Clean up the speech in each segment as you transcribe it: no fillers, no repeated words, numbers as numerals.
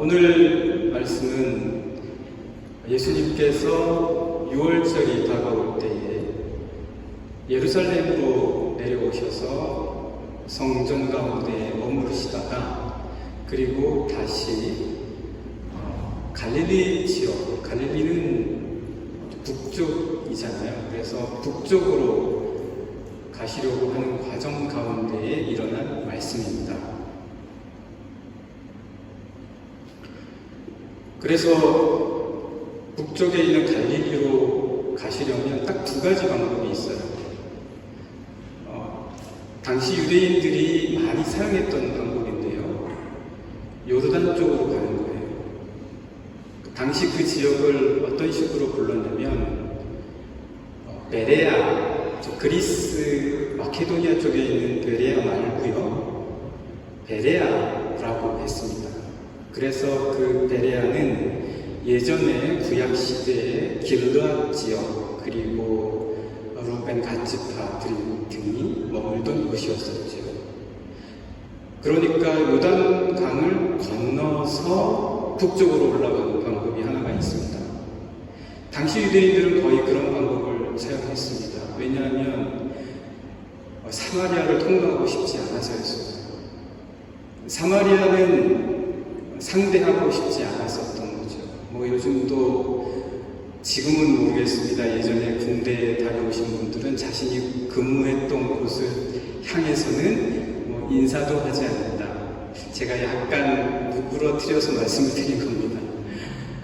오늘 말씀은 예수님께서 6월절이 다가올 때에 예루살렘으로 내려오셔서 성전 가운데 머무르시다가 그리고 다시 갈릴리 지역, 갈릴리는 북쪽이잖아요. 그래서 북쪽으로 가시려고 하는 과정 가운데에 일어난 말씀입니다. 그래서 북쪽에 있는 갈릴리로 가시려면 딱 두 가지 방법이 있어요. 당시 유대인들이 많이 사용했던 방법인데요. 요르단 쪽으로 가는 거예요. 당시 그 지역을 어떤 식으로 불렀냐면 베레아, 그리스 마케도니아 쪽에 있는 베레아 말고요. 베레아라고 했습니다. 그래서 그 베레아는 예전에 구약시대의 길르앗 지역 그리고 루벤 갓지파 등이 머물던 곳이었었죠. 그러니까 요단강을 건너서 북쪽으로 올라가는 방법이 하나가 있습니다. 당시 유대인들은 거의 그런 방법을 사용했습니다. 왜냐하면 사마리아를 통과하고 싶지 않아서였습니다. 사마리아는 상대하고 싶지 않았었던 거죠. 요즘도 지금은 모르겠습니다. 예전에 군대에 다녀오신 분들은 자신이 근무했던 곳을 향해서는 인사도 하지 않는다. 제가 약간 누그러뜨려서 말씀을 드린 겁니다.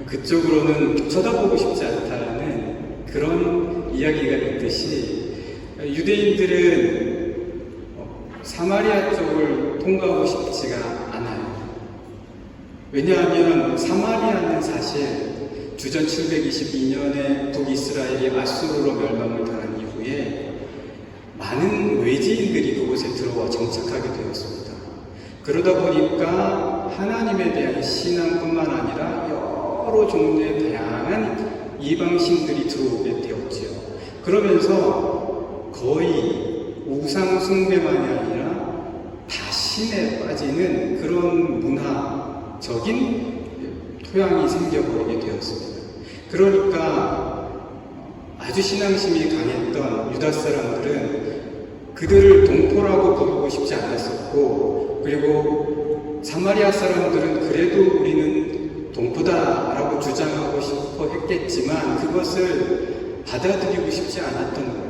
그쪽으로는 쳐다보고 싶지 않다는 그런 이야기가 있듯이 유대인들은 사마리아 쪽을 통과하고 싶지가 않아요. 왜냐하면 사마리아는 사실 주전 722년에 북이스라엘이 아수르로 멸망을 당한 이후에 많은 외지인들이 그곳에 들어와 정착하게 되었습니다. 그러다 보니까 하나님에 대한 신앙뿐만 아니라 여러 종류의 다양한 이방신들이 들어오게 되었지요. 그러면서 거의 우상 숭배만이 아니라 다신에 빠지는 그런 문화적인 토양이 생겨버리게 되었습니다. 그러니까 아주 신앙심이 강했던 유다 사람들은 그들을 동포라고 부르고 싶지 않았었고, 그리고 사마리아 사람들은 그래도 우리는 동포다라고 주장하고 싶어 했겠지만 그것을 받아들이고 싶지 않았던 거예요.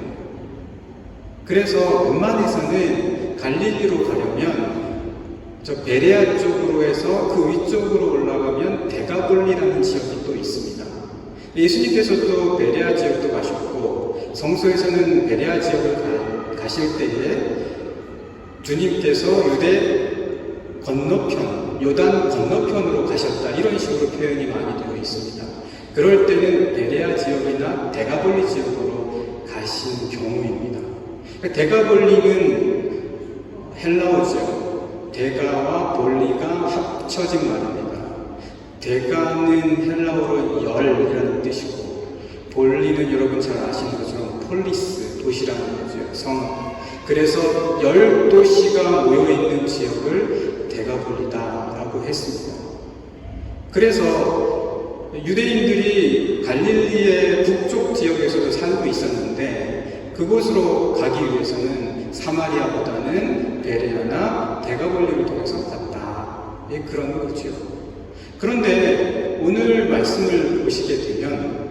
그래서 웬만해서는 갈릴리로 가려면 저 베레아 쪽으로 해서 그 위쪽으로 올라가면 데가볼리라는 지역이 또 있습니다. 예수님께서도 베레아 지역도 가셨고 성서에서는 베레아 지역을 가실 때에 주님께서 유대 건너편, 요단 건너편으로 가셨다 이런 식으로 표현이 많이 되어 있습니다. 그럴 때는 베레아 지역이나 데가볼리 지역으로 가신 경우입니다. 데가볼리는 헬라어죠. 데가와 볼리가 합쳐진 말입니다. 데가는 헬라어로 열이라는 뜻이고, 볼리는 여러분 잘 아시는 것처럼 폴리스, 도시라는 거죠. 성. 그래서 10도시가 모여있는 지역을 데가볼리다라고 했습니다. 그래서 유대인들이 갈릴리의 북쪽 지역에서도 살고 있었는데 그곳으로 가기 위해서는 사마리아보다는 베레아나 데가볼리를 통해서 갔다. 그런 거죠. 그런데 오늘 말씀을 보시게 되면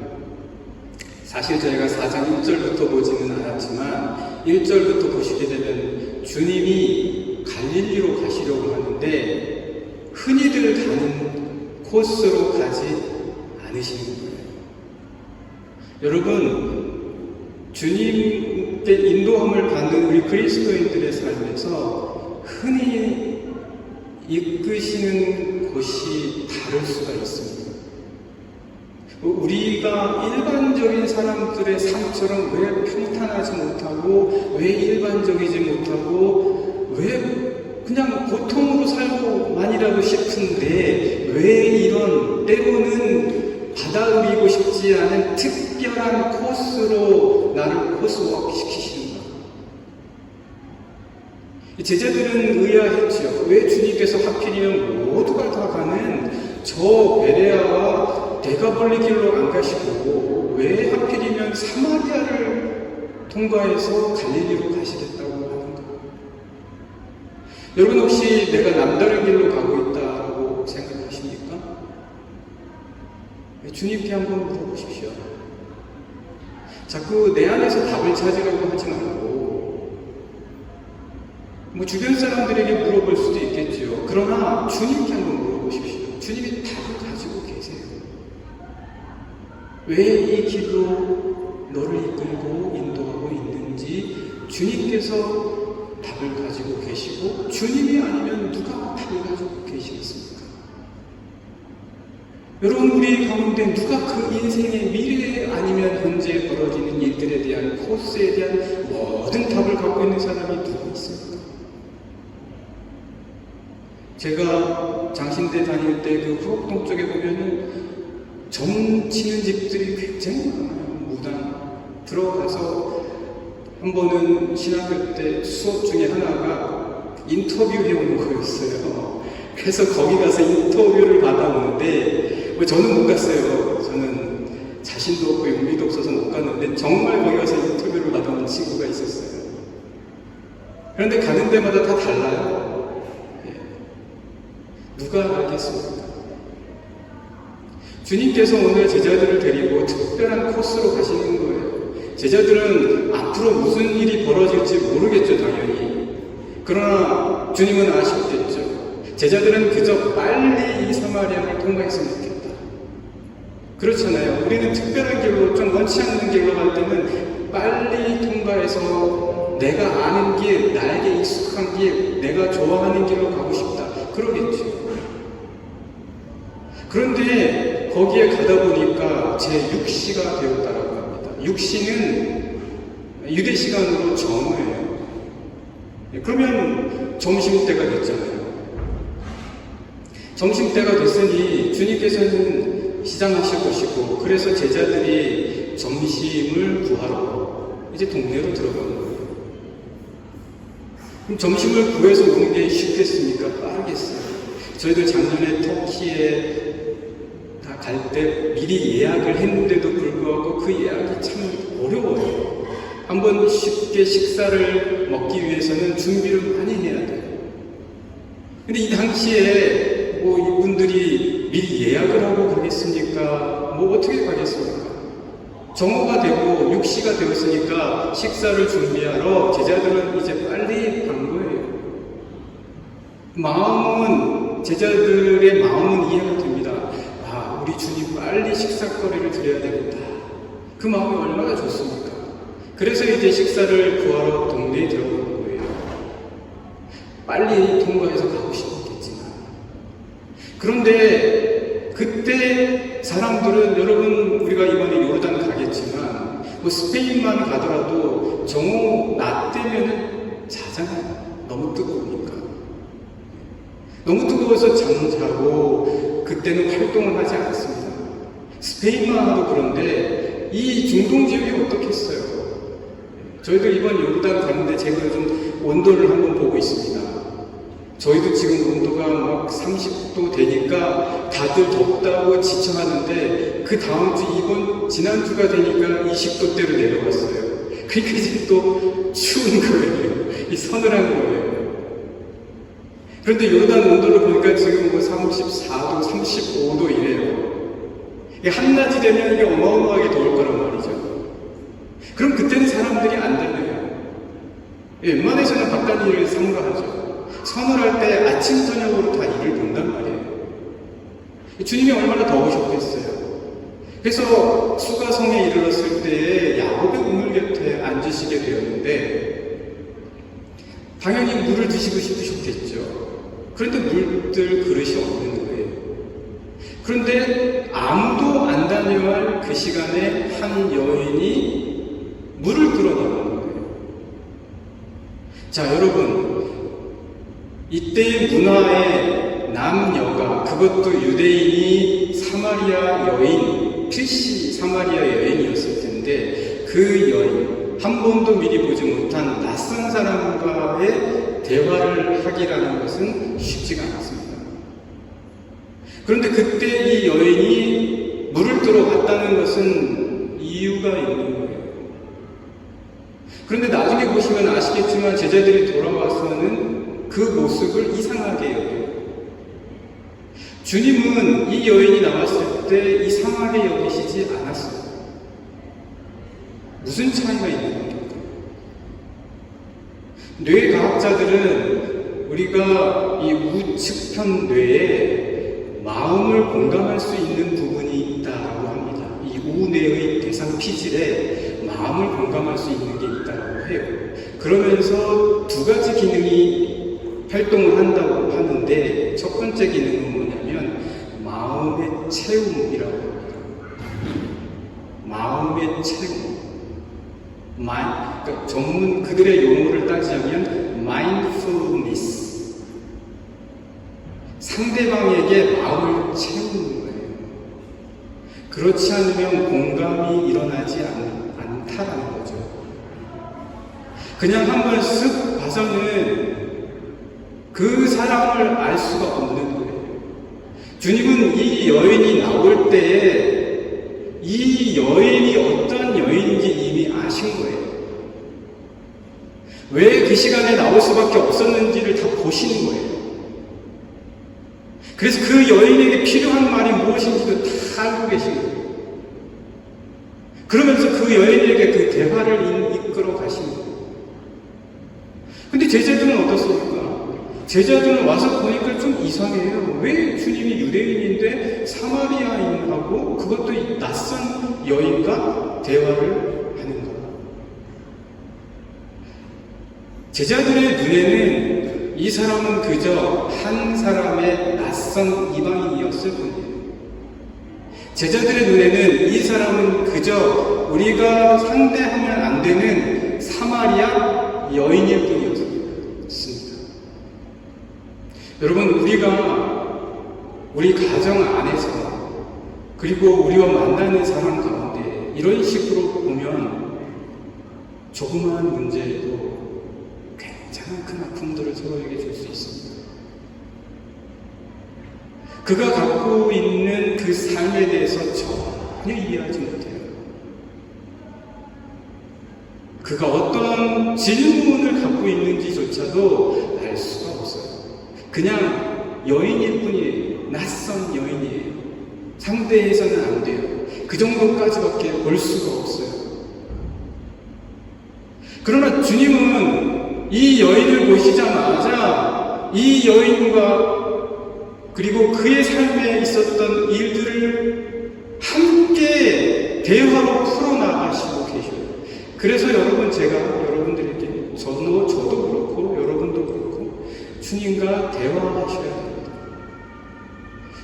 사실 저희가 4장 1절부터 보지는 않았지만 1절부터 보시게 되면 주님이 갈릴리로 가시려고 하는데 흔히들 가는 코스로 가지 않으시는 거예요. 여러분, 주님께 인도함을 받는 우리 그리스도인들의 삶에서 흔히 이끄시는 곳이 다를 수가 있습니다. 우리가 일반적인 사람들의 삶처럼 왜 평탄하지 못하고, 왜 일반적이지 못하고, 왜 그냥 고통으로 살고만이라도 싶은데, 왜 이런 때로는 받아들이고 싶지 않은 특별한 코스로 나를 코스워크 시키시는가? 제자들은 의아했죠. 왜 주님께서 하필이면 모두가 다 가는 저 베레아와 데가볼리 길로 안 가시고 왜 하필이면 사마리아를 통과해서 갈릴리로 가시겠다고 하는가? 여러분 혹시 내가 남다른 길로 가고 있다고 생각하십니까? 주님께 한번 물어보십시오. 자꾸 내 안에서 답을 찾으려고 하지 말고 주변 사람들에게 물어볼 수도 있겠죠. 그러나 주님께 한번 물어보십시오. 주님이 답을 가지고 계세요. 왜 이 길로 너를 이끌고 인도하고 있는지 주님께서 답을 가지고 계시고 주님이 아니면 누가 답을 가지고 계시겠습니까? 여러분 우리 가운데 누가 그 인생의 미래 아니면 현재 벌어지는 일들에 대한 코스에 대한 모든 답을 갖고 있는 사람이 누가 있습니까? 제가 장신대 다닐 때 그 후곡동 쪽에 보면은 점 치는 집들이 굉장히 많아요. 무당 들어가서 한 번은 신학교 때 수업 중에 하나가 인터뷰해오는 거였어요. 그래서 거기 가서 인터뷰를 받아오는데 저는 못 갔어요. 저는 자신도 없고 용기도 없어서 못 갔는데 정말 거기 가서 인터뷰를 받아온 친구가 있었어요. 그런데 가는 데마다 다 달라요. 누가 알겠습니까? 주님께서 오늘 제자들을 데리고 특별한 코스로 가시는 거예요. 제자들은 앞으로 무슨 일이 벌어질지 모르겠죠, 당연히. 그러나 주님은 아셨겠죠. 제자들은 그저 빨리 이 사마리아를 통과했으면 좋겠다. 그렇잖아요. 우리는 특별한 길로, 좀 원치 않는 길로 갈 때는 빨리 통과해서 내가 아는 길, 나에게 익숙한 길, 내가 좋아하는 길로 가고 싶다. 그러겠죠. 그런데 거기에 가다 보니까 제6시가 되었다라고 합니다. 6시는 유대 시간으로 정오예요. 그러면 점심때가 됐잖아요. 점심때가 됐으니 주님께서는 시장하실 것이고 그래서 제자들이 점심을 구하러 이제 동네로 들어가는 거예요. 그럼 점심을 구해서 오는 게 쉽겠습니까? 빠르겠어요. 저희들 작년에 터키에 갈 때 미리 예약을 했는데도 불구하고 그 예약이 참 어려워요. 한번 쉽게 식사를 먹기 위해서는 준비를 많이 해야 돼요. 근데 이 당시에 이분들이 미리 예약을 하고 가겠습니까? 어떻게 가겠습니까? 정오가 되고 6시가 되었으니까 식사를 준비하러 제자들은 이제 빨리 간 거예요. 제자들의 마음은 이해가 됩니다. 우리 주님 빨리 식사거리를 드려야 되겠다. 그 마음이 얼마나 좋습니까? 그래서 이제 식사를 구하러 동네에 들어가는 거예요. 빨리 통과해서 가고 싶었겠지만. 그런데 그때 사람들은 여러분 우리가 이번에 요르단 가겠지만 스페인만 가더라도 정오 낮 되면은 자잖아요. 너무 뜨거우니까. 너무 뜨거워서 잠자고 그때는 활동을 하지 않습니다. 스페인만 하도 그런데 이 중동 지역이 어떻겠어요? 저희도 이번 요르단 가는데 제가 요즘 온도를 한번 보고 있습니다. 저희도 지금 온도가 막 30도 되니까 다들 덥다고 지쳐하는데 그 다음 주 지난주가 되니까 20도대로 내려갔어요. 그러니까 이제 또 추운 거예요. 이 서늘한 거예요. 그런데 요르단 온도를 보니까 지금 34도, 35도 이래요. 이게 한낮이 되면 이게 어마어마하게 더울 거란 말이죠. 그럼 그때는 사람들이 안 달려요. 웬만해서는 바깥 일을 삼가하죠. 서늘할 때 아침, 저녁으로 다 일을 본단 말이에요. 주님이 얼마나 더우셨겠어요. 그래서 수가성에 이르렀을 때에 야곱의 우물 곁에 앉으시게 되었는데 당연히 물을 드시고 싶으셨겠죠. 그런데 물들 그릇이 없는 거예요. 그런데 아무도 안 다녀야 할 그 시간에 한 여인이 물을 끌어나오는 거예요. 자, 여러분, 이때의 문화의 남녀가, 그것도 유대인이 사마리아 여인, 필시 사마리아 여인이었을 텐데 그 여인, 한 번도 미리 보지 못한 낯선 사람과의 대화를 하기라는 것은 쉽지가 않습니다. 그런데 그때 이 여인이 물을 들어갔다는 것은 이유가 있는 거예요. 그런데 나중에 보시면 아시겠지만 제자들이 돌아와서는 그 모습을 이상하게 여겨요. 주님은 이 여인이 나왔을 때 이상하게 여기시지 않았어요. 무슨 차이가 있는 겁니까? 뇌과학자들은 우리가 이 우측편 뇌에 마음을 공감할 수 있는 부분이 있다고 합니다. 이 우뇌의 대상 피질에 마음을 공감할 수 있는 게 있다고 해요. 그러면서 두 가지 기능이 활동을 한다고 하는데 첫 번째 기능은 뭐냐면 마음의 채움이라고 합니다. 마음의 채움. 그러니까 전문 그들의 용어를 따지자면 mindfulness. 상대방에게 마음을 채우는 거예요. 그렇지 않으면 공감이 일어나지 않다라는 거죠. 그냥 한번 쓱 봐서는 그 사람을 알 수가 없는 거예요. 주님은 이 여인이 나올 때에 이 여인이 어떤 여인인지 이미 아신 거예요. 왜 그 시간에 나올 수밖에 없었는지를 다 보시는 거예요. 그래서 그 여인에게 필요한 말이 무엇인지도 다 알고 계신 거예요. 그러면서 그 여인에게 그 대화를 이끌어 가시는 거예요. 근데 제자들은 어떻습니까? 제자들은 와서 보니까 좀 이상해요. 왜 주님이 유대인인데 사마리아인하고 그것도 낯선 여인과 대화를 하는가? 제자들의 눈에는 이 사람은 그저 한 사람의 낯선 이방인이었을 뿐이에요. 제자들의 눈에는 이 사람은 그저 우리가 상대하면 안 되는 사마리아 여인일 뿐이었습니다. 여러분, 우리 가정 안에서 그리고 우리와 만나는 사람 가운데 이런 식으로 보면 조그마한 문제에도 굉장히 큰 아픔들을 서로에게 줄 수 있습니다. 그가 갖고 있는 그 삶에 대해서 전혀 이해하지 못해요. 그가 어떤 질문을 갖고 있는지조차도 알 수가 없어요. 그냥 여인일 뿐이에요. 낯선 여인이에요. 상대해서는 안 돼요. 그 정도까지밖에 볼 수가 없어요. 그러나 주님은 이 여인을 보시자마자 이 여인과 그리고 그의 삶에 있었던 일들을 함께 대화로 풀어나가시고 계셔요. 그래서 여러분, 제가 여러분들에게 저도 그렇고 여러분도 그렇고 주님과 대화하셔야 됩니다.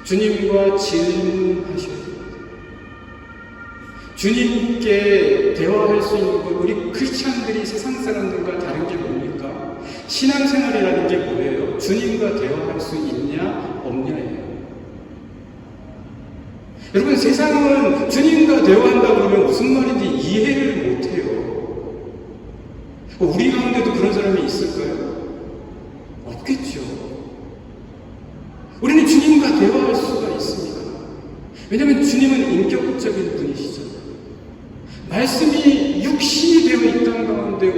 주님과 질문하셔야 됩니다. 주님께 대화할 수 있는 것, 우리 크리스찬들이 세상 사람들과 다른 게 뭡니까? 신앙생활이라는 게 뭐예요? 주님과 대화할 수 있냐 없냐예요. 여러분, 세상은 주님과 대화한다 그러면 무슨 말인지 이해를 못해요. 우리 가운데도 그런 사람이 있을까요? 없겠죠. 우리는 주님과 대화할 수가 있습니다. 왜냐하면 주님은 인격적인 분이시죠. 말씀이 육신이 되어 이 땅 가운데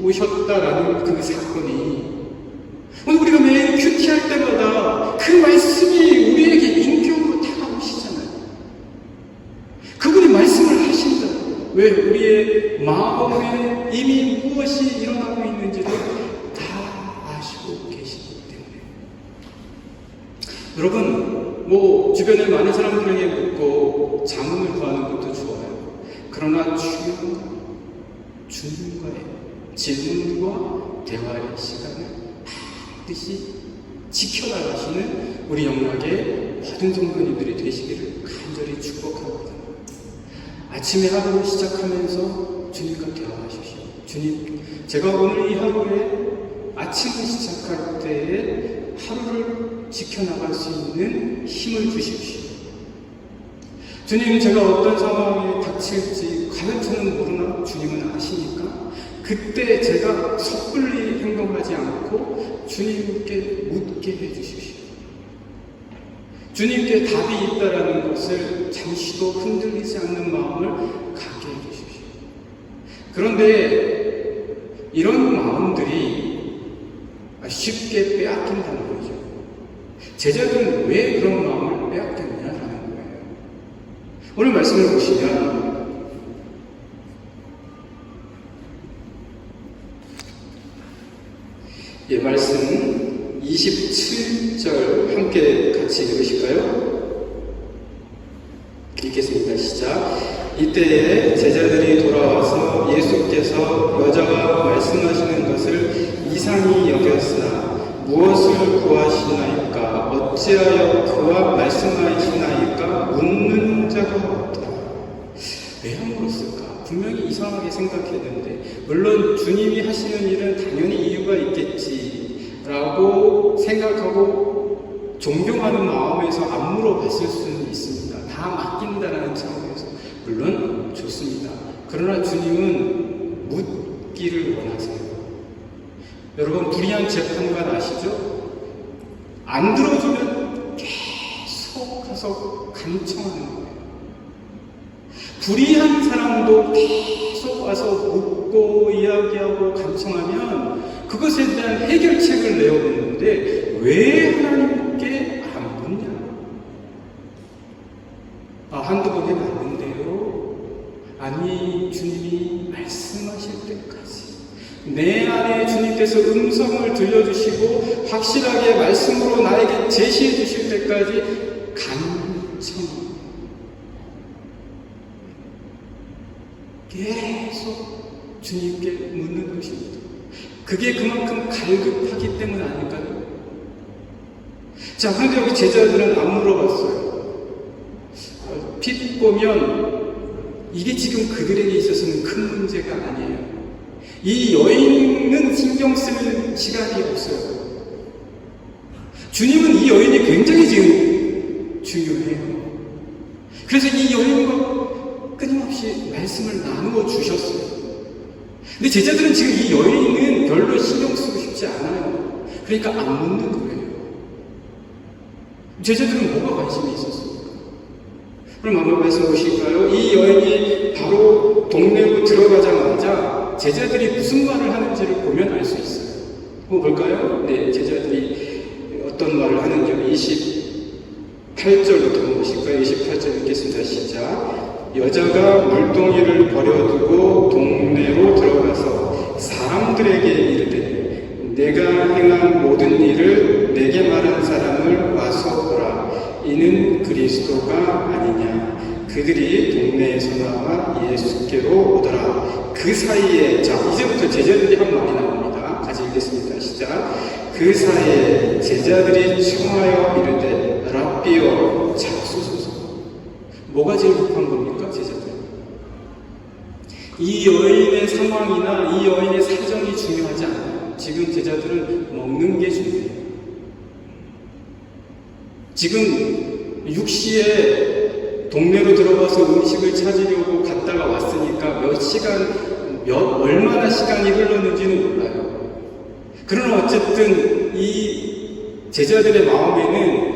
오셨다라는 그 사건이 오늘 우리가 매일 큐티할 때마다 그 말씀이 우리에게 인격으로 다가오시잖아요. 그분이 말씀을 하신다. 왜? 우리의 마음에 이미 무엇이 일어나고 있는지를 다 아시고 계시기 때문에. 여러분, 주변에 많은 사람들에게 묻고 자문을 구하는 것도 좋아요. 그러나 주님과의 질문과 대화의 시간을 반드시 지켜나가시는 우리 영락의 모든 성도님들이 되시기를 간절히 축복합니다. 아침에 하루를 시작하면서 주님과 대화하십시오. 주님, 제가 오늘 이 하루에 아침을 시작할 때에 하루를 지켜나갈 수 있는 힘을 주십시오. 주님, 제가 어떤 상황에 닥칠지 과연 저는 모르나 주님은 아시니까 그때 제가 섣불리 행동하지 않고 주님께 묻게 해주십시오. 주님께 답이 있다라는 것을 잠시도 흔들리지 않는 마음을 갖게 해주십시오. 그런데 이런 마음들이 쉽게 빼앗긴다는 거죠. 제자들은 왜 그런 마음을 빼앗겼냐라는 거예요. 오늘 말씀을 보시면 말씀 27절 함께 같이 읽으실까요? 읽겠습니다. 시작. 이때에 제자들이 돌아와서 예수께서 여자가 말씀하시는 것을 이상히 여겼으나 무엇을 구하시나이까? 어찌하여 그와 말씀하시나이까? 묻는 자가 없다. 왜 함으로쓸까? 분명히 이상하게 생각했는데, 물론 주님이 하시는 일은 당연히 이유가 있겠지라고 생각하고 존경하는 마음에서 안 물어봤을 수는 있습니다. 다 맡긴다라는 차원에서 물론 좋습니다. 그러나 주님은 묻기를 원하세요. 여러분, 불의한 재판관 아시죠? 안 들어주면 계속 가서 간청하는 거예요. 불의한 사람도 계속 와서 묻고 이야기하고 간청하면 그것에 대한 해결책을 내어놓는데 왜 하나님께 안 묻냐? 한두 번에 맞는데요. 아니, 주님이 말씀하실 때까지 내 안에 주님께서 음성을 들려주시고 확실하게 말씀으로 나에게 제시해 주실 때까지 간청 계속 주님께 묻는 것입니다. 그게 그만큼 갈급하기 때문 아닐까요? 자, 그런데 여기 제자들은 안 물어봤어요. 핏 보면 이게 지금 그들에게 있어서는 큰 문제가 아니에요. 이 여인은 신경 쓸 시간이 없어요. 주님은 이 여인이 굉장히 지금 중요해요. 그래서 이 여인과 끊임없이 말씀을 나누어 주셨어요. 근데 제자들은 지금 이 여인은 별로 신경 쓰고 싶지 않아요. 그러니까 안 묻는 거예요. 제자들은 뭐가 관심이 있었습니까? 그럼 한번 말씀 보실까요? 이 여인이 바로 동네로 들어가자마자 제자들이 무슨 말을 하는지를 보면 알 수 있어요. 한번 볼까요? 네, 제자들이 어떤 말을 하는지 28절부터 보실까요? 28절 읽겠습니다. 시작. 여자가 물동이를 버려두고 동네로 들어가서 사람들에게 이르되 내가 행한 모든 일을 내게 말한 사람을 와서 보라. 이는 그리스도가 아니냐. 그들이 동네에서 나와 예수께로 오더라. 그 사이에, 자, 이제부터 제자들이 한 말이 나옵니다. 같이 읽겠습니다. 시작. 그 사이에 제자들이 청하여 이르되 랍비여 잡수소서. 뭐가 제일 급한 겁니까, 제자들? 이 여인의 상황이나 이 여인의 사정이 중요하지 않아요. 지금 제자들은 먹는 게 중요해요. 지금 6시에 동네로 들어가서 음식을 찾으려고 갔다가 왔으니까 얼마나 시간이 흘렀는지는 몰라요. 그러나 어쨌든 이 제자들의 마음에는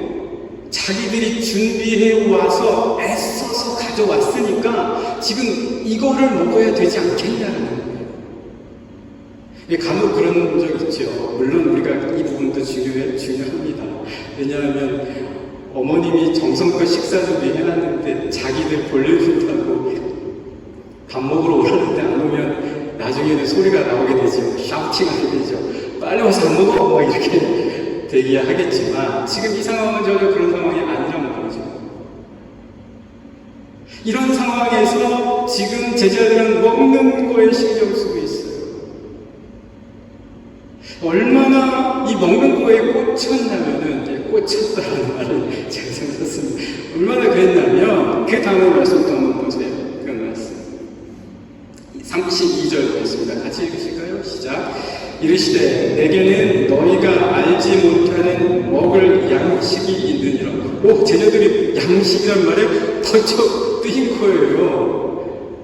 자기들이 준비해 와서 애써서 가져왔으니까 지금 이거를 먹어야 되지 않겠냐는 거예요. 간혹 그런 적 있죠. 물론 우리가 이 부분도 중요합니다. 왜냐하면 어머님이 정성껏 식사 준비해놨는데 자기들 볼일본다고 밥 먹으러 오라는데 안 오면 나중에는 소리가 나오게 되죠. 샤우팅하게 되죠. 빨리 와서 안 먹어! 막 이렇게 대기하겠지만 지금 이 상황은 전혀 그런 상황이 아니란 말이죠. 이런 상황에서 지금 제자들은 먹는 거에 신경 쓰고 있어요. 얼마나 이 먹는 거에 꽂혔냐면은, 꽂혔다라는 말을 제가 생각했습니다. 얼마나 그랬냐면, 그 다음에 말씀 또 한번 보세요. 그 말씀. 32절 보겠습니다. 같이 읽으실까요? 시작. 이르시되 내게는 너희가 알지 못하는 먹을 양식이 있느니라. 제자들이 양식이란 말에 덜쩍 뜨인 거예요.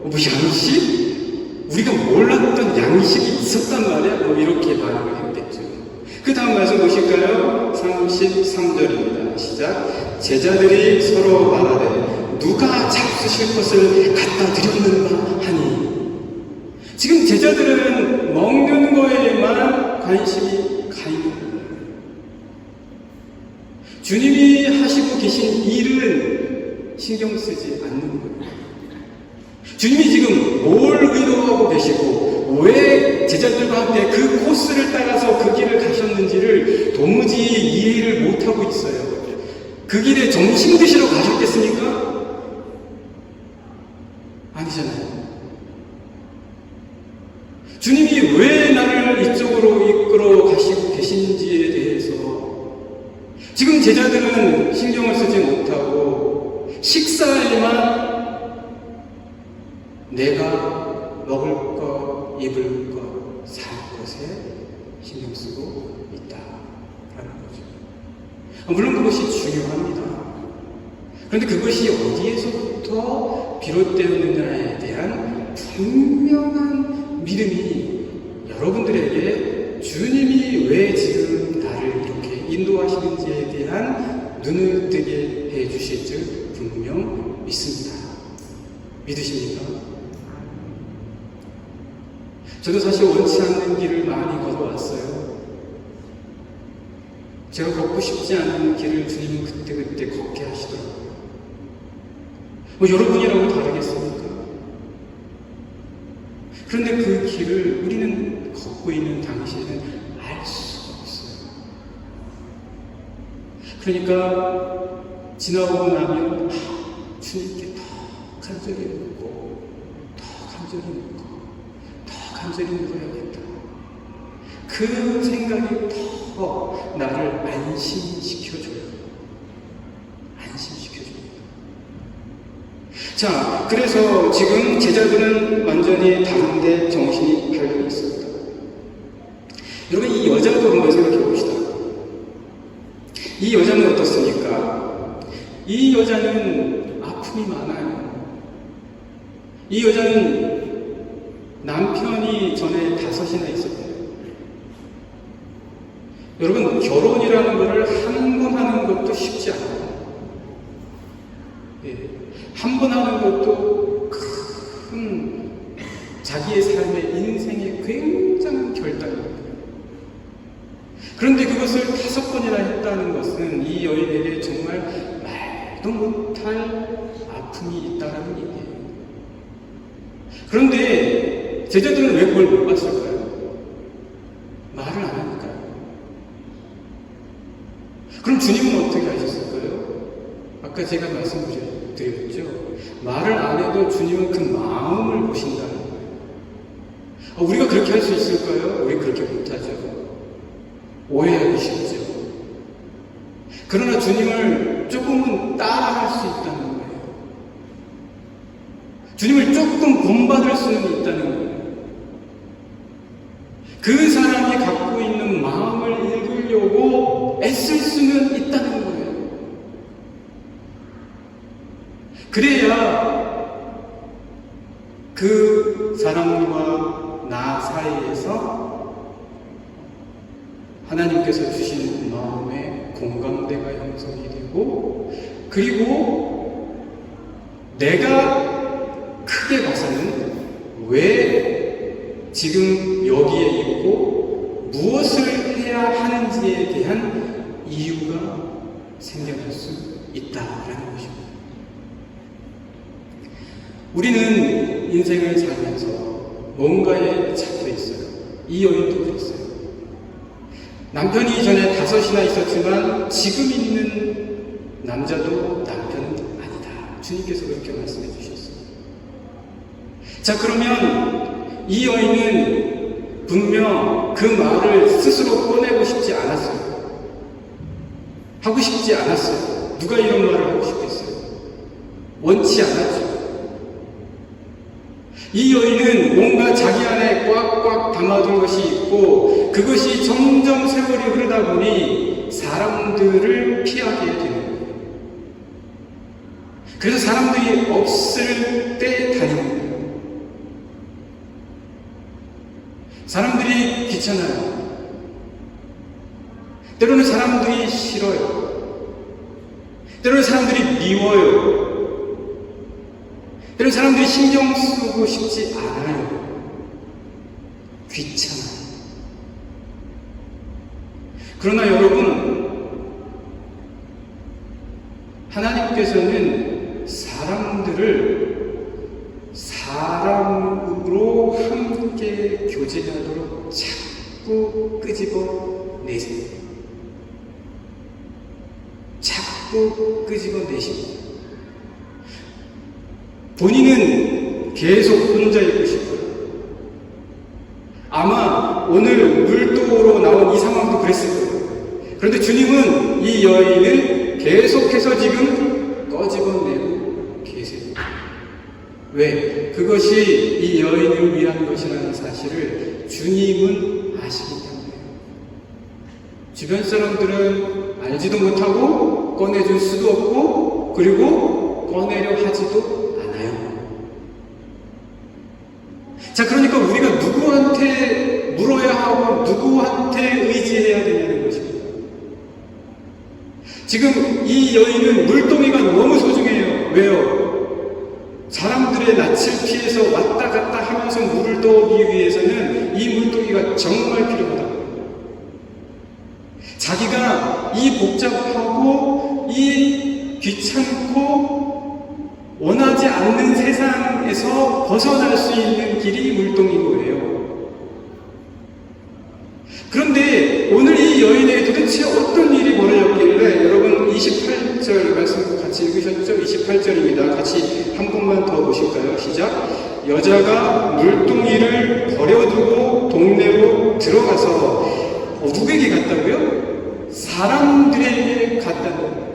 뭐 양식? 우리가 몰랐던 양식이 있었단 말이야? 이렇게 반응을 했겠죠. 그 다음 말씀 보실까요? 33절입니다. 시작. 제자들이 서로 말하되 누가 잡수실 것을 갖다 드렸는가 하니. 지금 제자들은 먹는 거에만 관심이 가 있는 거예요. 주님이 하시고 계신 일은 신경 쓰지 않는 거예요. 주님이 지금 뭘 의도하고 계시고 왜 제자들과 함께 그 코스를 따라서 그 길을 가셨는지를 도무지 이해를 못하고 있어요. 그 길에 점심 드시러 가셨겠습니까? 아니잖아요. 주님이 왜 나를 이쪽으로 이끌어 가시고 계신지에 대해서 지금 제자들은 신경을 쓰지 못하고 식사에만 내가 먹을 것, 입을 것, 살 것에 신경 쓰고 있다라는 거죠. 물론 그것이 중요합니다. 그런데 그것이 어디에서부터 비롯되었느냐에 대한 분명한 믿음이 여러분들에게 주님이 왜 지금 나를 이렇게 인도하시는지에 대한 눈을 뜨게 해주실 줄 분명 믿습니다. 믿으십니까? 저도 사실 원치 않는 길을 많이 걸어왔어요. 제가 걷고 싶지 않은 길을 주님은 그때그때 걷게 하시더라고요. 여러분이라고 다르겠습니까? 그런데 그 길을 우리는 걷고 있는 당시에는 알 수가 없어요. 그러니까 지나오고 나면 주님께 더 간절히 묻고 더 간절히 묻고 더 간절히 물어야겠다. 그 생각이 더 나를 안심시켜줘요. 안심시켜줘요. 자, 그래서 지금 제자들은 완전히 다른데 정신이 팔려 있습니다. 여러분, 이 여자도 한번 생각해 봅시다. 이 여자는 어떻습니까? 이 여자는 아픔이 많아요. 이 여자는 남편이 전에 5이나 있었대요. 여러분, 결혼이라는 것을 한 번 하는 것도 쉽지 않아요. 한 번 하는 것도 큰 자기의 삶의 인생의 굉장한 결단입니다. 그런데 그것을 5번이나 했다는 것은 이 여인에게 정말 말도 못할 아픔이 있다는 얘기예요. 그런데 제자들은 왜 그걸 못 봤을까요? 말을 안 하니까요. 그럼 주님은 어떻게 하셨을까요? 아까 제가 말씀드렸죠. 말을 안 해도 주님은 그 마음을 보신다는 거예요. 우리가 그렇게 할 수 있을까요? 우리 그렇게 못하죠. 오해하기 쉽죠. 그러나 주님을 조금은 따라할 수 있다는 거예요. 주님을 조금 본받을 수는 있다는 거예요. 그 사람이 갖고 있는 마음을 읽으려고 애쓸 수는 있다는 거예요. 그래야 그 사람과 나 사이에서 하나님께서 주신 마음의 공감대가 형성이 되고, 그리고 내가 크게 봐서는 왜 지금 여기에 있고 무엇을 해야 하는지에 대한 이유가 생겨날 수 있다라는 것입니다. 우리는 인생을 살면서 뭔가에 잡혀 있어요. 이 여인도 그랬어요. 남편이 전에 5이나 있었지만 지금 있는 남자도 남편은 아니다. 주님께서 그렇게 말씀해 주셨어요. 자, 그러면 이 여인은 분명 그 말을 스스로 꺼내고 싶지 않았어요. 하고 싶지 않았어요. 누가 이런 말을 하고 싶겠어요? 원치 않았죠. 이 여인은 뭔가 자기 안에 꽉꽉 담아둔 것이 있고, 그것이 점점 세월이 흐르다 보니 사람들을 피하게 되는 거예요. 그래서 사람들이 없을 때 다니는 거예요. 사람들이 귀찮아요. 때로는 사람들이 싫어요. 때로는 사람들이 미워요. 때로는 사람들이 신경 쓰고 싶지 않아요. 귀찮아요. 그러나 여러분, 하나님께서는 사람들을 사람으로 함께 교제하도록 자꾸 끄집어내세요. 자꾸 끄집어내십니다. 본인은 계속 혼자 있고 싶어요. 아마 오늘 물도로 나온 이 상황도 그랬을 거예요. 그런데 주님은 이 여인을 계속해서 지금 꺼집어내고 계세요. 왜? 그것이 이 여인을 위한 것이라는 사실을 주님은 아시기 때문에. 주변 사람들은 알지도 못하고 꺼내줄 수도 없고 그리고 꺼내려 하지도 않아요. 자, 그러니까 우리가 누구한테 물어야 하고 누구한테 의지해야 되냐는 것입니다. 지금 이 여인은 물동이가 너무 소중해요. 왜요? 사람들의 낯을 피해서 왔다 갔다 하면서 물을 떠오기 위해서는 이 물동이가 정말 필요하다. 자기가 이 복잡하고 이 귀찮고 원하지 않는 세상에서 벗어날 수 있는 길이 물동인 거예요. 그런데 오늘 이 여인에게 도대체 어떤 일이 벌어졌길래, 여러분 28절 말씀 같이 읽으셨죠? 28절입니다. 같이 한 번만 더 보실까요? 시작. 여자가 물동이를 버려두고 동네로 들어가서 누구에게 갔다고요? 사람들에게 갔다는 거예요.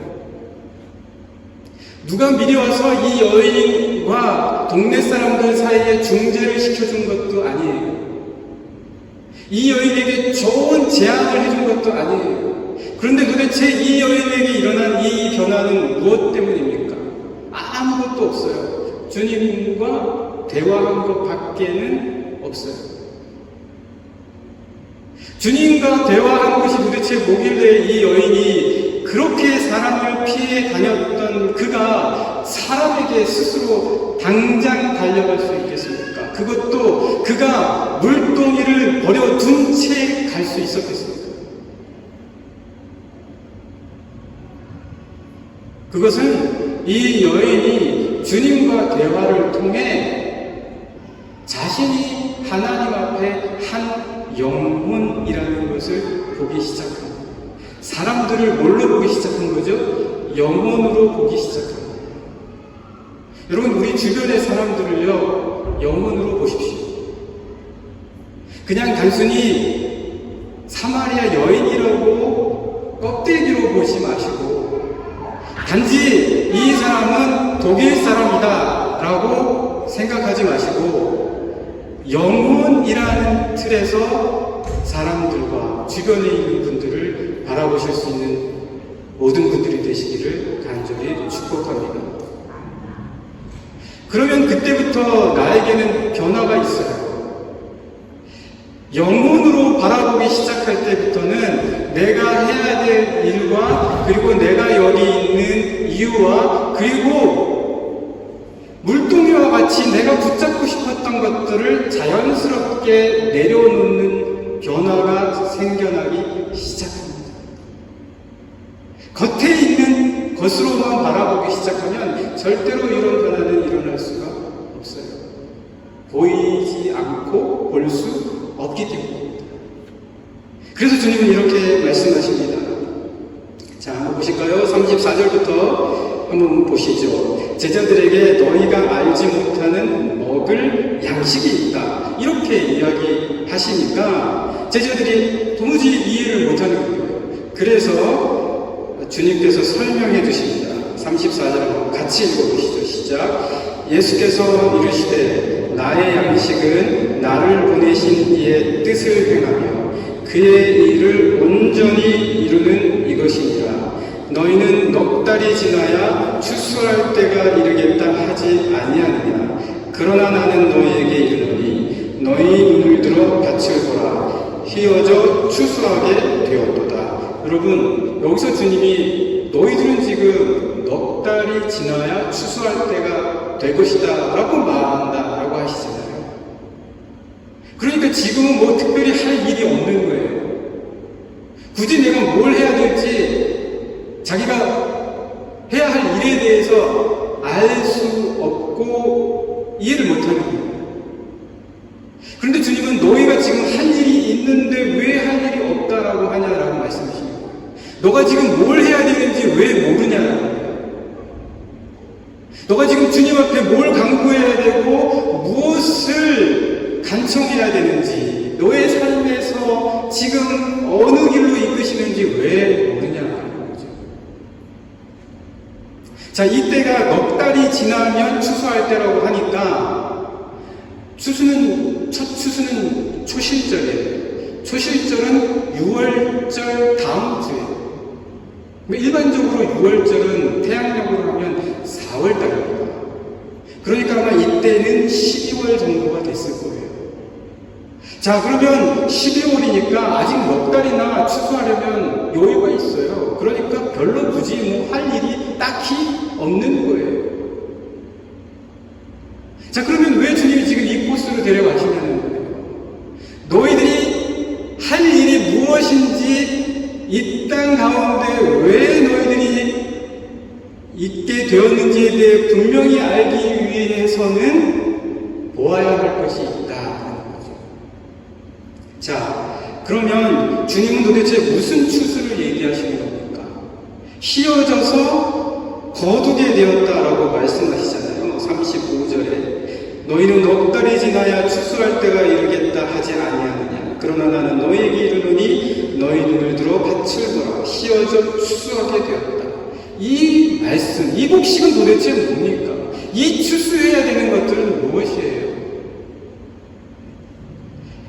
누가 미리 와서 이 여인과 동네 사람들 사이에 중재를 시켜준 것도 아니에요. 이 여인에게 좋은 제안을 해준 것도 아니에요. 그런데 도대체 이 여인에게 일어난 이 변화는 무엇 때문입니까? 아무것도 없어요. 주님과 대화한 것 밖에는 없어요. 주님과 대화한 것이 도대체 뭐길래 이 여인이 그렇게 사람을 피해 다녔던 그가 사람에게 스스로 당장 달려갈 수 있겠습니까? 그것도 그가 물동이를 버려둔 채 갈 수 있었겠습니까? 그것은 이 여인이 주님과 대화를 통해 자신이 하나님 앞에 한 영혼이라는 것을 보기 시작합니다. 사람들을 뭘로 보기 시작한 거죠? 영혼으로 보기 시작한 거예요. 여러분, 우리 주변의 사람들을요, 영혼으로 보십시오. 그냥 단순히 사마리아 여인이라고 껍데기로 보지 마시고, 단지 이 사람은 독일 사람이다 라고 생각하지 마시고, 영혼이라는 틀에서 사람들과 주변에 있는 분들을 바라보실 수 있는 모든 분들이 되시기를 간절히 축복합니다. 그러면 그때부터 나에게는 변화가 있어요. 영혼으로 바라보기 시작할 때부터는 내가 해야 될 일과 그리고 내가 여기 있는 이유와 그리고 물동이와 같이 내가 붙잡고 싶었던 것들을 자연스럽게 내려놓는 변화가 생겨나기 시작합니다. 겉에 있는 것으로만 바라보기 시작하면 절대로 이런 변화는 일어날 수가 없어요. 보이지 않고 볼 수 없기 때문입니다. 그래서 주님은 이렇게 말씀하십니다. 자, 한번 보실까요? 34절부터 한번 보시죠. 제자들에게 너희가 알지 못하는 먹을 양식이 있다, 이렇게 이야기하시니까 제자들이 도무지 이해를 못하는 거예요. 그래서 주님께서 설명해 주십니다. 34절 같이 읽어보시죠. 시작. 예수께서 이르시되 나의 양식은 나를 보내신 이의 뜻을 행하며 그의 일을 온전히 이루는 이것이니라. 너희는 넉 달이 지나야 추수할 때가 이르겠다 하지 아니하느냐. 그러나 나는 너희에게 이르노니 너희 눈을 들어 밭을 보라. 휘어져 추수하게 되었도다. 여러분, 여기서 주님이 너희들은 지금 넉 달이 지나야 추수할 때가 될 것이다 라고 말한다 라고 하시잖아요. 그러니까 지금은 뭐 특별히 할 일이 없는 거예요. 굳이 내가 뭘 해야 될지 자기가 해야 할 일에 대해서 알 수 없고 이해를 못하는 거예요. 그런데 주님은 너희가 지금 할 일이 있는데 왜 할 일이 없다라고 하냐라고 말씀하시는 거예요. 너가 지금 뭘 해야 되는지 왜 모르냐라는 거예요. 너가 지금 주님 앞에 뭘 강구해야 되고 무엇을 간청해야 되는지, 너의 삶에서 지금 어느 길로 이끄시는지 왜 모르냐라는 거죠. 자, 이때가 넉 달이 지나면 추수할 때라고 하니까 첫 추수는 초실절이에요. 초실절은 6월절 다음 주에. 일반적으로 6월절은 태양력으로 하면 4월달입니다. 그러니까 아마 이때는 12월 정도가 됐을 거예요. 자, 그러면 12월이니까 아직 넉 달이나 추수하려면 여유가 있어요. 그러니까 별로 굳이 뭐 할 일이 딱히 없는 거예요. 자, 그러면 왜 주님이 지금 이 코스로 데려가시냐는 거예요. 너희들이 할 일이 무엇인지 이 땅 가운데 왜 너희들이 있게 되었는지에 대해 분명히 알기 위해서는 보아야 할 것이 있다는 거죠. 자, 그러면 주님은 도대체 무슨 추수를 얘기하시는 겁니까? 휘어져서 거두게 되었다라고 말씀하시잖아요. 35절에 너희는 넉 달이 지나야 추수할 때가 이르겠다 하지 아니하느냐. 그러나 나는 너희에게 이르노니 너희 눈을 들어 밭을 보라. 휘어져 추수하게 되었다. 이 말씀, 이 곡식은 도대체 뭡니까? 이 추수해야 되는 것들은 무엇이에요?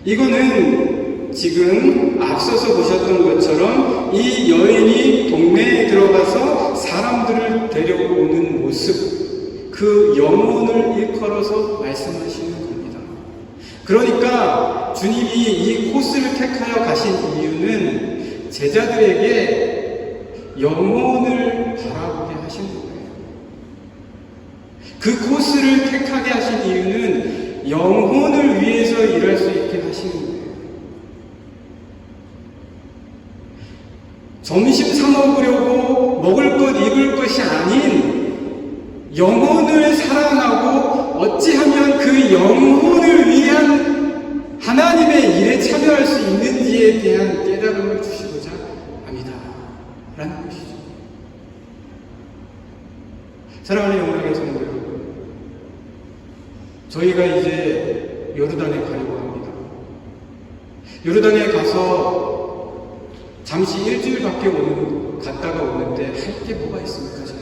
이거는 지금 앞서서 보셨던 것처럼 이 여인이 동네에 들어가서 사람들을 데려오는 모습, 그 영혼을 일컬어서 말씀하시는 겁니다. 그러니까 주님이 이 코스를 택하여 가신 이유는 제자들에게 영혼을 바라보게 하신 거예요. 그 코스를 택하게 하신 이유는 영혼을 위해서 일할 수 있게 하시는 거예요. 점심 사 먹으려고 먹을 것 입을 것이 아닌 영혼을 사랑하고 어찌하면 그 영혼을 위한 하나님의 일에 참여할 수 있는지에 대한 깨달음을 주시고자 합니다. 라는 것이죠. 사랑하는 영광의 성도 여러분, 저희가 이제 요르단에 가려고 합니다. 요르단에 가서 잠시 일주일밖에 갔다가 오는데 할 게 뭐가 있습니까, 제가?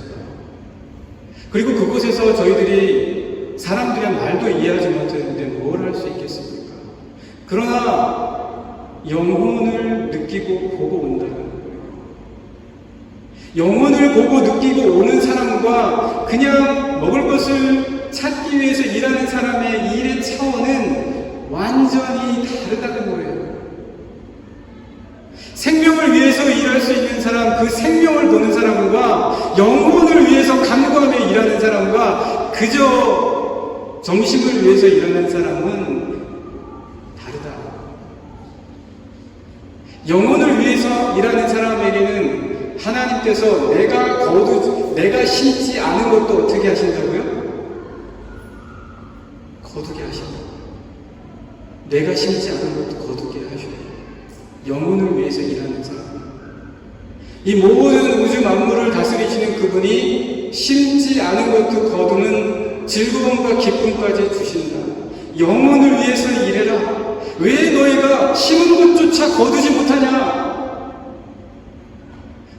그리고 그곳에서 저희들이 사람들의 말도 이해하지 못했는데 뭘 할 수 있겠습니까? 그러나 영혼을 느끼고 보고 온다는 거예요. 영혼을 보고 느끼고 오는 사람과 그냥 먹을 것을 찾기 위해서 일하는 사람의 일의 차원은 완전히 다르다는 거예요. 생명을 위해서 일할 수 있는 사람, 그 생명을 보는 사람과 영혼을 위해서 간구하며 일하는 사람과 그저 점심을 위해서 일하는 사람은 다르다. 영혼을 위해서 일하는 사람에게는 하나님께서 내가 심지 않은 것도 어떻게 하신다고요? 거두게 하신다. 내가 심지 않은 것도 거두게 하셔요. 영혼을 위해서 일하는 사람. 이 모든 우주 만물을 다스리시는 그분이 심지 않은 것도 거두는 즐거움과 기쁨까지 주신다. 영혼을 위해서 일해라. 왜 너희가 심은 것조차 거두지 못하냐?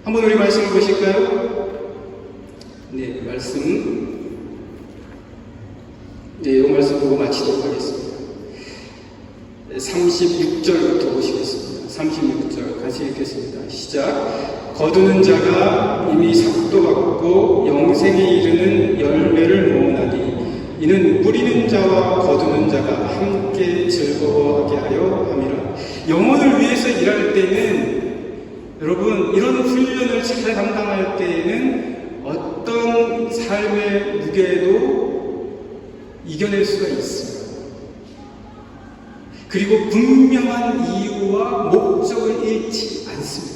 한번 우리 말씀을 보실까요? 네, 이 말씀 보고 마치도록 하겠습니다. 36절부터 보시겠습니다. 36절 같이 읽겠습니다. 시작. 거두는 자가 이미 삭도 받고 영생에 이르는 열매를 모으나니 이는 뿌리는 자와 거두는 자가 함께 즐거워하게 하려 함이라. 영혼을 위해서 일할 때는 여러분, 이런 훈련을 잘 감당할 때에는 어떤 삶의 무게도 이겨낼 수가 있어요. 그리고 분명한 이유와 목적을 잃지 않습니다.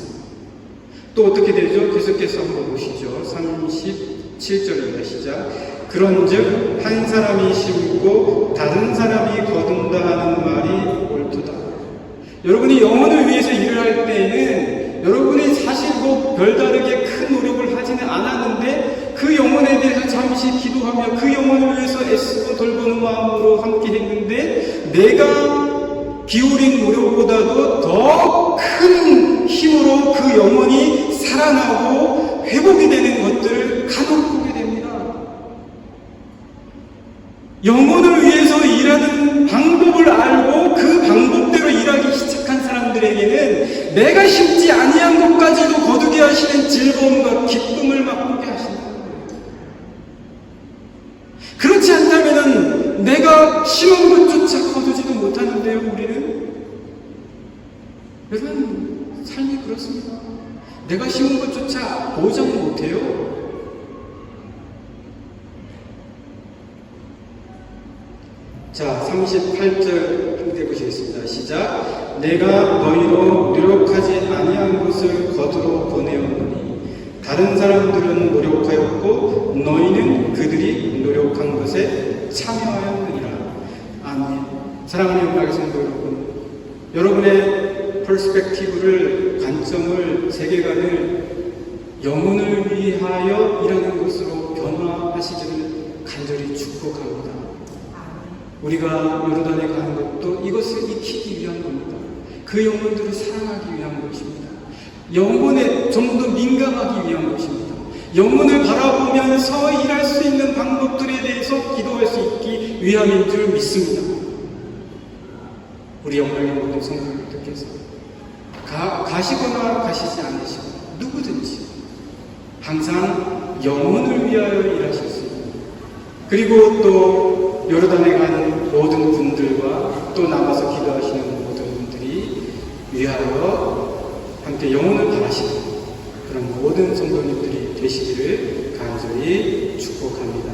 또 어떻게 되죠? 계속해서 한번 보시죠. 37절입니다. 시작. 그런즉 한 사람이 심고 다른 사람이 거둔다 하는 말이 옳도다. 여러분이 영혼을 위해서 일을 할 때에는 여러분이 사실 뭐 별다르게 큰 노력을 하지는 않았는데 그 영혼에 대해서 잠시 기도하며 그 영혼을 위해서 애쓰고 돌보는 마음으로 함께 했는데 내가 기울인 노력보다도 더 큰 힘으로 그 영혼이 살아나고 회복이 되는 것들을 간혹 보게 됩니다. 영혼을 위해서 일하는 방법을 알고 그 방법대로 일하기 시작한 사람들에게는 내가 심지 아니한 것까지도 거두게 하시는 즐거움과 기쁨을 맛보게 하신다. 그렇지 않다면 내가 심은 것조차 거두지도 못하는데요, 우리는? 여러분, 삶이 그렇습니다. 내가 심은 것조차 보장을 못해요. 자, 38절 함께 보시겠습니다. 시작. 내가 너희로 노력하지 아니한 것을 거두러 보내었노니 다른 사람들은 노력하였고 너희는 그들이 노력한 것에 참여하였느니라. 아멘. 사랑하는 영광의 성도 여러분, 여러분의 퍼스펙티브를, 관점을, 세계관을 영혼을 위하여 일하는 것으로 변화하시기를 간절히 축복합니다. 우리가 요르단에 가는 것도 이것을 익히기 위한 겁니다. 그 영혼들을 사랑하기 위한 것입니다. 영혼에 좀 더 민감하기 위한 것입니다. 영혼을 바라보면서 일할 수 있는 방법들에 대해서 기도할 수 있기 위함인 줄 믿습니다. 우리 영광의 모든 성도님들께서 가시거나 가시지 않으시고 누구든지 항상 영혼을 위하여 일하실 수 있는, 그리고 또 요르단에 가는 모든 분들과 또 남아서 기도하시는 모든 분들이 위하여 함께 영혼을 바라시는 그런 모든 성도님들이 되시기를 간절히 축복합니다.